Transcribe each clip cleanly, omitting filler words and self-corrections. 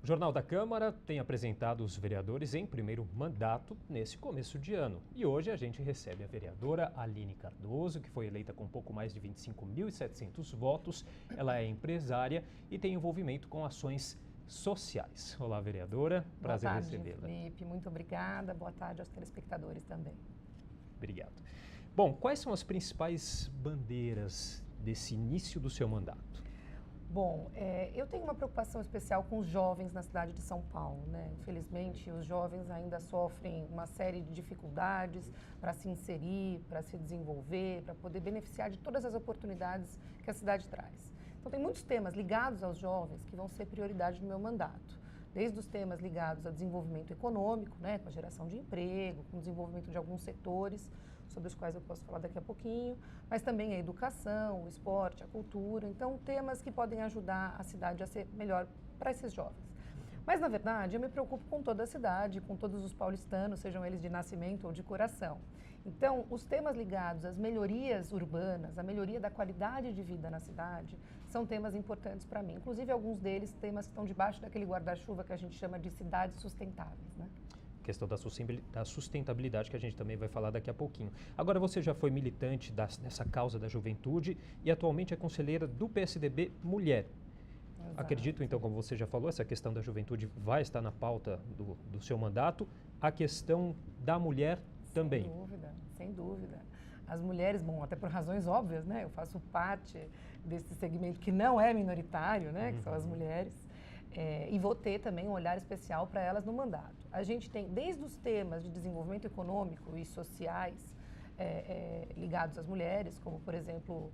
O Jornal da Câmara tem apresentado os vereadores em primeiro mandato nesse começo de ano. E hoje a gente recebe a vereadora Aline Cardoso, que foi eleita com pouco mais de 25.700 votos. Ela é empresária e tem envolvimento com ações sociais. Olá, vereadora. Prazer recebê-la. Felipe, muito obrigada. Boa tarde aos telespectadores também. Obrigado. Bom, quais são as principais bandeiras desse início do seu mandato? Bom, eu tenho uma preocupação especial com os jovens na cidade de São Paulo, né? Infelizmente, os jovens ainda sofrem uma série de dificuldades para se inserir, para se desenvolver, para poder beneficiar de todas as oportunidades que a cidade traz. Então, tem muitos temas ligados aos jovens que vão ser prioridade no meu mandato. Desde os temas ligados ao desenvolvimento econômico, né, com a geração de emprego, com o desenvolvimento de alguns setores, sobre os quais eu posso falar daqui a pouquinho, mas também a educação, o esporte, a cultura. Então, temas que podem ajudar a cidade a ser melhor para esses jovens. Mas, na verdade, eu me preocupo com toda a cidade, com todos os paulistanos, sejam eles de nascimento ou de coração. Então, os temas ligados às melhorias urbanas, à melhoria da qualidade de vida na cidade, são temas importantes para mim. Inclusive, alguns deles, temas que estão debaixo daquele guarda-chuva que a gente chama de cidades sustentáveis, né? Questão da sustentabilidade, que a gente também vai falar daqui a pouquinho. Agora, você já foi militante dessa causa da juventude e atualmente é conselheira do PSDB Mulher. Exato. Acredito, então, como você já falou, essa questão da juventude vai estar na pauta do seu mandato. A questão da mulher também. Sem dúvida, sem dúvida. As mulheres, bom, até por razões óbvias, né? Eu faço parte desse segmento que não é minoritário, né? Que são as mulheres. E vou ter também um olhar especial para elas no mandato. A gente tem, desde os temas de desenvolvimento econômico e sociais, ligados às mulheres, como, por exemplo,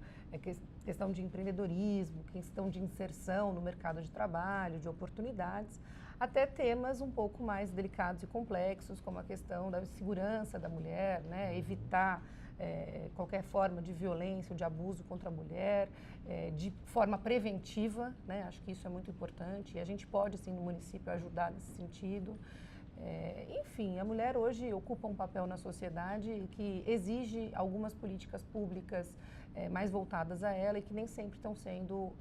questão de empreendedorismo, questão de inserção no mercado de trabalho, de oportunidades, até temas um pouco mais delicados e complexos, como a questão da segurança da mulher, né? Evitar qualquer forma de violência ou de abuso contra a mulher, de forma preventiva, né? Acho que isso é muito importante e a gente pode, sim, no município ajudar nesse sentido. Enfim, a mulher hoje ocupa um papel na sociedade que exige algumas políticas públicas mais voltadas a ela e que nem sempre estão sendo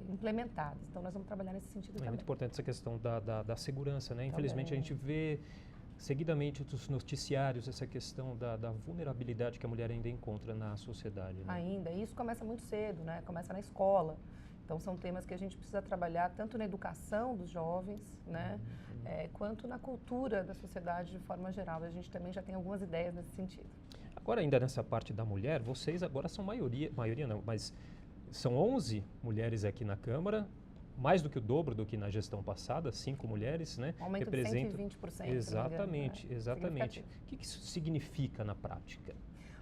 implementadas. Então, nós vamos trabalhar nesse sentido também. É muito importante essa questão da segurança, né? Infelizmente, a gente vê seguidamente nos noticiários essa questão da vulnerabilidade que a mulher ainda encontra na sociedade. Né? Ainda, e isso começa muito cedo, né? Começa na escola. Então, são temas que a gente precisa trabalhar tanto na educação dos jovens, né, quanto na cultura da sociedade de forma geral. A gente também já tem algumas ideias nesse sentido. Agora, ainda nessa parte da mulher, vocês agora são maioria não, mas são 11 mulheres aqui na Câmara, mais do que o dobro do que na gestão passada, 5 mulheres, né? Um aumento de 120%. Exatamente, né? exatamente. O que isso significa na prática?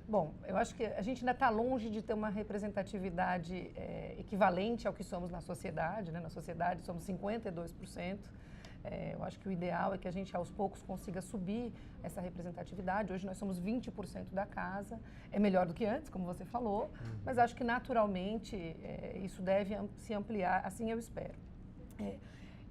Bom, eu acho que a gente ainda está longe de ter uma representatividade equivalente ao que somos na sociedade, né? Na sociedade somos 52%. Eu acho que o ideal é que a gente aos poucos consiga subir essa representatividade. Hoje nós somos 20% da casa, é melhor do que antes, como você falou, mas acho que naturalmente isso deve se ampliar, assim eu espero.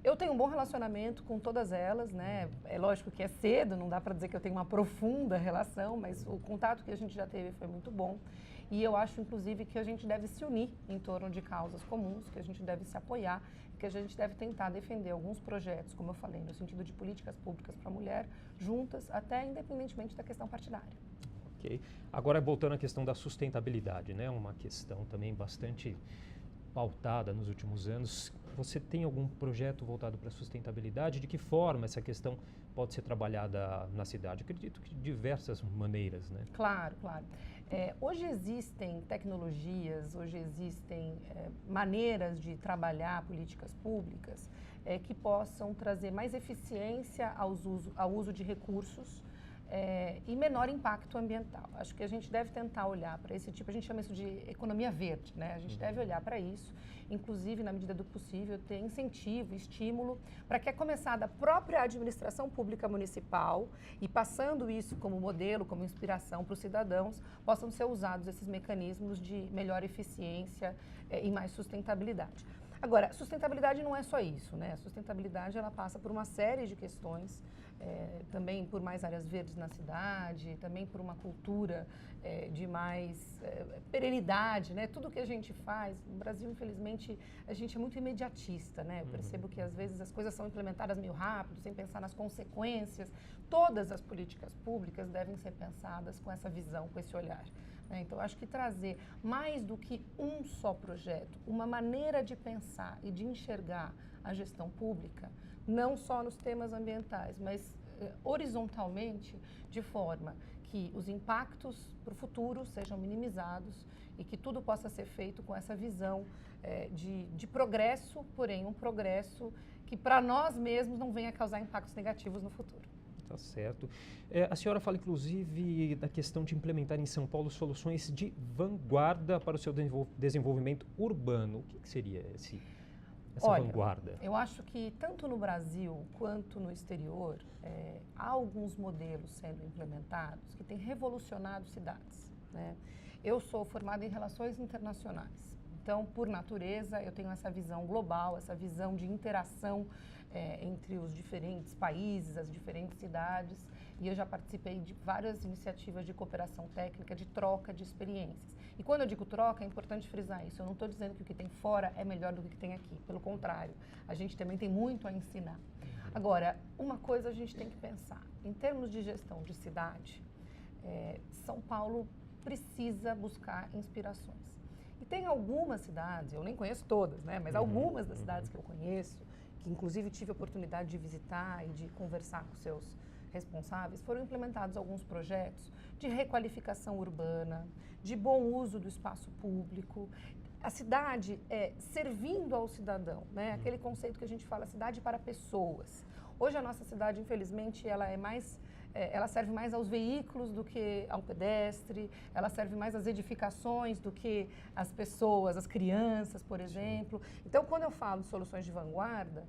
Eu tenho um bom relacionamento com todas elas, né? É lógico que é cedo, não dá para dizer que eu tenho uma profunda relação, mas o contato que a gente já teve foi muito bom. E eu acho, inclusive, que a gente deve se unir em torno de causas comuns, que a gente deve se apoiar, que a gente deve tentar defender alguns projetos, como eu falei, no sentido de políticas públicas para a mulher, juntas, até independentemente da questão partidária. Ok. Agora, voltando à questão da sustentabilidade, né? Uma questão também bastante pautada nos últimos anos. Você tem algum projeto voltado para a sustentabilidade? De que forma essa questão pode ser trabalhada na cidade? Acredito que de diversas maneiras, né? Claro, claro. Hoje existem tecnologias, hoje existem maneiras de trabalhar políticas públicas que possam trazer mais eficiência ao uso de recursos e menor impacto ambiental. Acho que a gente deve tentar olhar para esse tipo, a gente chama isso de economia verde, né? A gente deve olhar para isso, inclusive, na medida do possível, ter incentivo, estímulo, para que a começar da própria administração pública municipal e passando isso como modelo, como inspiração para os cidadãos, possam ser usados esses mecanismos de melhor eficiência e mais sustentabilidade. Agora, sustentabilidade não é só isso, né? A sustentabilidade, ela passa por uma série de questões, também por mais áreas verdes na cidade, também por uma cultura de mais perenidade, né? Tudo que a gente faz, no Brasil, infelizmente, a gente é muito imediatista, né? Eu percebo que, às vezes, as coisas são implementadas meio rápido, sem pensar nas consequências. Todas as políticas públicas devem ser pensadas com essa visão, com esse olhar. Então, acho que trazer mais do que um só projeto, uma maneira de pensar e de enxergar a gestão pública, não só nos temas ambientais, mas horizontalmente, de forma que os impactos para o futuro sejam minimizados e que tudo possa ser feito com essa visão de progresso, porém um progresso que para nós mesmos não venha causar impactos negativos no futuro. Tá certo. A senhora fala, inclusive, da questão de implementar em São Paulo soluções de vanguarda para o seu desenvolvimento urbano. O que seria essa vanguarda? Eu acho que tanto no Brasil quanto no exterior, há alguns modelos sendo implementados que têm revolucionado cidades, né? Eu sou formada em relações internacionais. Então, por natureza, eu tenho essa visão global, essa visão de interação entre os diferentes países, as diferentes cidades, e eu já participei de várias iniciativas de cooperação técnica, de troca de experiências. E quando eu digo troca, é importante frisar isso. Eu não estou dizendo que o que tem fora é melhor do que o que tem aqui. Pelo contrário, a gente também tem muito a ensinar. Agora, uma coisa a gente tem que pensar. Em termos de gestão de cidade, São Paulo precisa buscar inspirações. E tem algumas cidades, eu nem conheço todas, né? Mas algumas das cidades que eu conheço, que inclusive tive a oportunidade de visitar e de conversar com seus responsáveis, foram implementados alguns projetos de requalificação urbana, de bom uso do espaço público, a cidade servindo ao cidadão, né? Aquele conceito que a gente fala, cidade para pessoas. Hoje a nossa cidade, infelizmente, ela serve mais aos veículos do que ao pedestre, ela serve mais às edificações do que às pessoas, às crianças, por exemplo. Então, quando eu falo de soluções de vanguarda,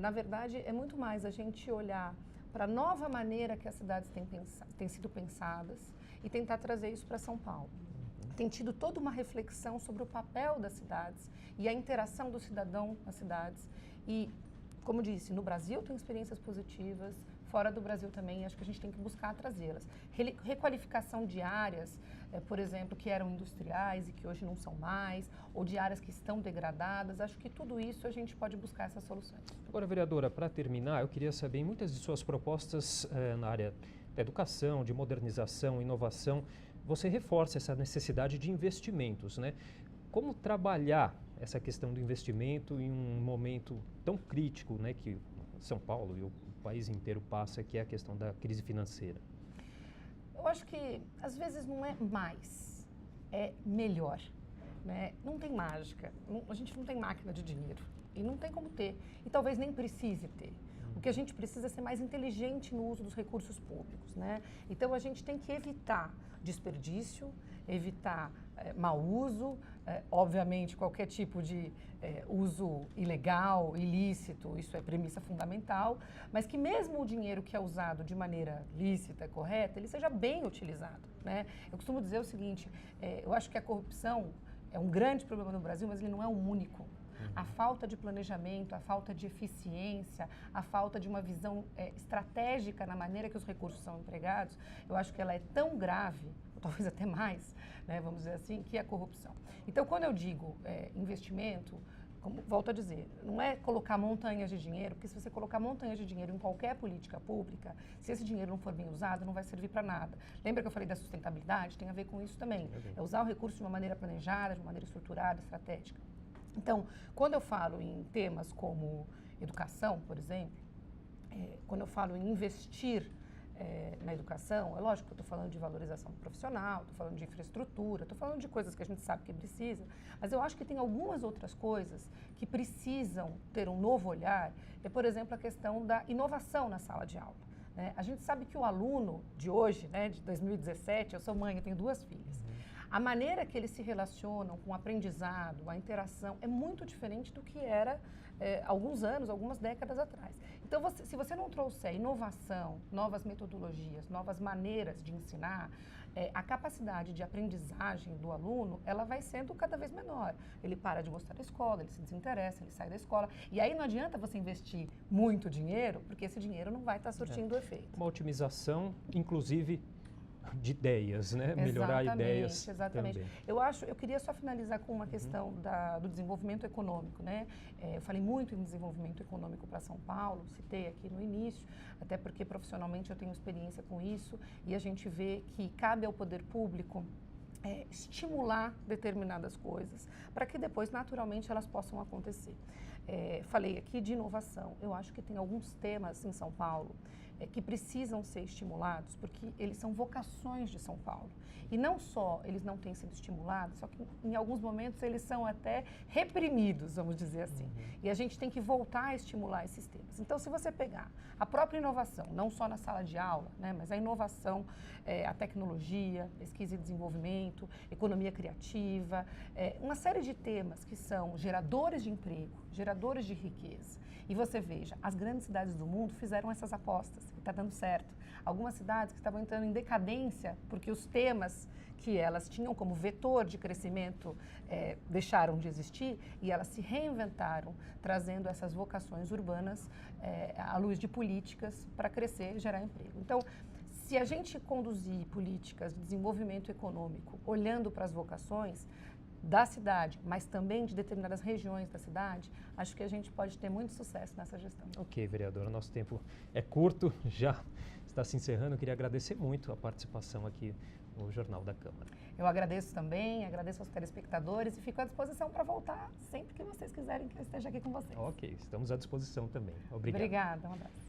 na verdade, é muito mais a gente olhar para a nova maneira que as cidades têm sido pensadas e tentar trazer isso para São Paulo. Tem tido toda uma reflexão sobre o papel das cidades e a interação do cidadão nas cidades. E, como disse, no Brasil tem experiências positivas, fora do Brasil também, acho que a gente tem que buscar trazê-las. Requalificação de áreas, por exemplo, que eram industriais e que hoje não são mais, ou de áreas que estão degradadas, acho que tudo isso a gente pode buscar essas soluções. Agora, vereadora, para terminar, eu queria saber, em muitas de suas propostas na área da educação, de modernização, inovação, você reforça essa necessidade de investimentos, né? Como trabalhar essa questão do investimento em um momento tão crítico, né, que São Paulo e o país inteiro passa, que é a questão da crise financeira? Eu acho que, às vezes, não é mais, é melhor, né? Não tem mágica, a gente não tem máquina de dinheiro e não tem como ter, e talvez nem precise ter. O que a gente precisa é ser mais inteligente no uso dos recursos públicos, né? Então, a gente tem que evitar desperdício, evitar mau uso, obviamente, qualquer tipo de uso ilegal, ilícito, isso é premissa fundamental, mas que mesmo o dinheiro que é usado de maneira lícita, correta, ele seja bem utilizado, né? Eu costumo dizer o seguinte, eu acho que a corrupção é um grande problema no Brasil, mas ele não é o único. A falta de planejamento, a falta de eficiência, a falta de uma visão estratégica na maneira que os recursos são empregados, eu acho que ela é tão grave, ou talvez até mais, né, vamos dizer assim, que a corrupção. Então, quando eu digo investimento, volto a dizer, não é colocar montanhas de dinheiro, porque se você colocar montanhas de dinheiro em qualquer política pública, se esse dinheiro não for bem usado, não vai servir para nada. Lembra que eu falei da sustentabilidade? Tem a ver com isso também. É usar o recurso de uma maneira planejada, de uma maneira estruturada, estratégica. Então, quando eu falo em temas como educação, por exemplo, quando eu falo em investir na educação, é lógico que eu estou falando de valorização profissional, estou falando de infraestrutura, estou falando de coisas que a gente sabe que precisa, mas eu acho que tem algumas outras coisas que precisam ter um novo olhar, por exemplo, a questão da inovação na sala de aula. A gente sabe que o aluno de hoje, né, de 2017, eu sou mãe, eu tenho 2 filhas, A maneira que eles se relacionam com o aprendizado, a interação, é muito diferente do que era alguns anos, algumas décadas atrás. Então, se você não trouxer inovação, novas metodologias, novas maneiras de ensinar, a capacidade de aprendizagem do aluno, ela vai sendo cada vez menor. Ele para de gostar da escola, ele se desinteressa, ele sai da escola. E aí não adianta você investir muito dinheiro, porque esse dinheiro não vai estar surtindo efeito. Uma otimização, inclusive, de ideias, né? Melhorar ideias. Exatamente. Também. Eu queria só finalizar com uma questão do desenvolvimento econômico, né? Eu falei muito em desenvolvimento econômico para São Paulo, citei aqui no início, até porque profissionalmente eu tenho experiência com isso, e a gente vê que cabe ao poder público estimular determinadas coisas, para que depois, naturalmente, elas possam acontecer. Falei aqui de inovação. Eu acho que tem alguns temas em São Paulo que precisam ser estimulados, porque eles são vocações de São Paulo. E não só eles não têm sido estimulados, só que em alguns momentos eles são até reprimidos, vamos dizer assim. E a gente tem que voltar a estimular esses temas. Então, se você pegar a própria inovação, não só na sala de aula, né, mas a inovação, a tecnologia, pesquisa e desenvolvimento, economia criativa, uma série de temas que são geradores de emprego, geradores de riqueza. E você veja, as grandes cidades do mundo fizeram essas apostas, e está dando certo. Algumas cidades que estavam entrando em decadência, porque os temas que elas tinham como vetor de crescimento deixaram de existir, e elas se reinventaram, trazendo essas vocações urbanas à luz de políticas para crescer e gerar emprego. Então, se a gente conduzir políticas de desenvolvimento econômico olhando para as vocações da cidade, mas também de determinadas regiões da cidade, acho que a gente pode ter muito sucesso nessa gestão. Ok, vereadora, nosso tempo é curto, já está se encerrando. Eu queria agradecer muito a participação aqui no Jornal da Câmara. Eu agradeço também, agradeço aos telespectadores e fico à disposição para voltar sempre que vocês quiserem que eu esteja aqui com vocês. Ok, estamos à disposição também. Obrigado. Obrigada, um abraço.